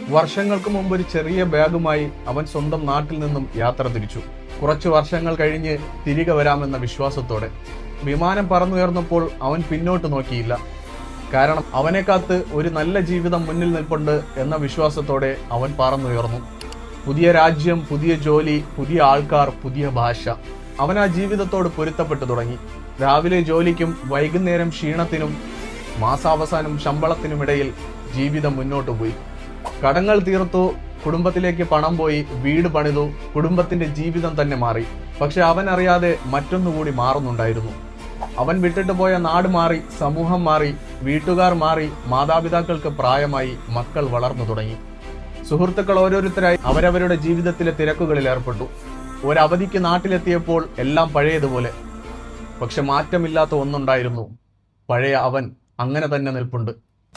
വർഷങ്ങൾക്ക് മുമ്പ് ഒരു ചെറിയ ബാഗുമായി അവൻ സ്വന്തം നാട്ടിൽ നിന്നും യാത്ര തിരിച്ചു. കുറച്ചു വർഷങ്ങൾ കഴിഞ്ഞ് തിരികെ വരാമെന്ന വിശ്വാസത്തോടെ. വിമാനം പറന്നുയർന്നപ്പോൾ അവൻ പിന്നോട്ട് നോക്കിയില്ല. കാരണം അവനെ കാത്ത് ഒരു നല്ല ജീവിതം മുന്നിൽ നിൽപ്പുണ്ട് എന്ന വിശ്വാസത്തോടെ അവൻ പറന്നുയർന്നു. പുതിയ രാജ്യം, പുതിയ ജോലി, പുതിയ ആൾക്കാർ, പുതിയ ഭാഷ. അവൻ ആ ജീവിതത്തോട് പൊരുത്തപ്പെട്ടു തുടങ്ങി. രാവിലെ ജോലിക്കും വൈകുന്നേരം ക്ഷീണത്തിനും മാസാവസാനം ശമ്പളത്തിനുമിടയിൽ ജീവിതം മുന്നോട്ടു പോയി. കടങ്ങൾ തീർത്തു, കുടുംബത്തിലേക്ക് പണം പോയി, വീട് പണിതു, കുടുംബത്തിന്റെ ജീവിതം തന്നെ മാറി. പക്ഷെ അവൻ അറിയാതെ മറ്റൊന്നുകൂടി മാറുന്നുണ്ടായിരുന്നു. അവൻ വിട്ടിട്ട് പോയ നാട് മാറി, സമൂഹം മാറി, വീട്ടുകാർ മാറി, മാതാപിതാക്കൾക്ക് പ്രായമായി, മക്കൾ വളർന്നു തുടങ്ങി. സുഹൃത്തുക്കൾ ഓരോരുത്തരായി അവരവരുടെ ജീവിതത്തിലെ തിരക്കുകളിൽ ഏർപ്പെട്ടു. ഒരവധിക്ക് നാട്ടിലെത്തിയപ്പോൾ എല്ലാം പഴയതുപോലെ. പക്ഷെ മാറ്റമില്ലാത്ത ഒന്നുണ്ടായിരുന്നു. പഴയ അവൻ അങ്ങനെ തന്നെ നിൽപ്പുണ്ട്.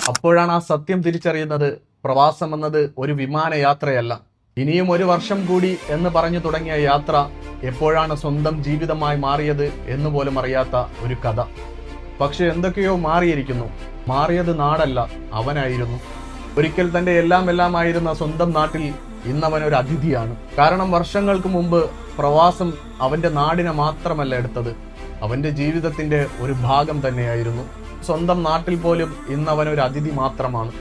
അപ്പോഴാണ് ആ സത്യം തിരിച്ചറിയുന്നത്. പ്രവാസം എന്നത് ഒരു വിമാനയാത്രയല്ല. ഇനിയും ഒരു വർഷം കൂടി എന്ന് പറഞ്ഞു തുടങ്ങിയ യാത്ര എപ്പോഴാണ് സ്വന്തം ജീവിതമായി മാറിയത് എന്ന് പോലും അറിയാത്ത ഒരു കഥ. പക്ഷെ എന്തൊക്കെയോ മാറിയിരിക്കുന്നു. മാറിയത് നാടല്ല, അവനായിരുന്നു. ഒരിക്കൽ തന്റെ എല്ലാമായിരുന്ന സ്വന്തം നാട്ടിൽ ഇന്നവൻ ഒരു അതിഥിയാണ്. കാരണം വർഷങ്ങൾക്ക് മുമ്പ് പ്രവാസം അവന്റെ നാടിനെ മാത്രമല്ല എടുത്തത്, അവന്റെ ജീവിതത്തിന്റെ ഒരു ഭാഗം തന്നെയായിരുന്നു. സ്വന്തം നാട്ടിൽ പോലും ഇന്നവൻ ഒരു അതിഥി മാത്രമാണ്.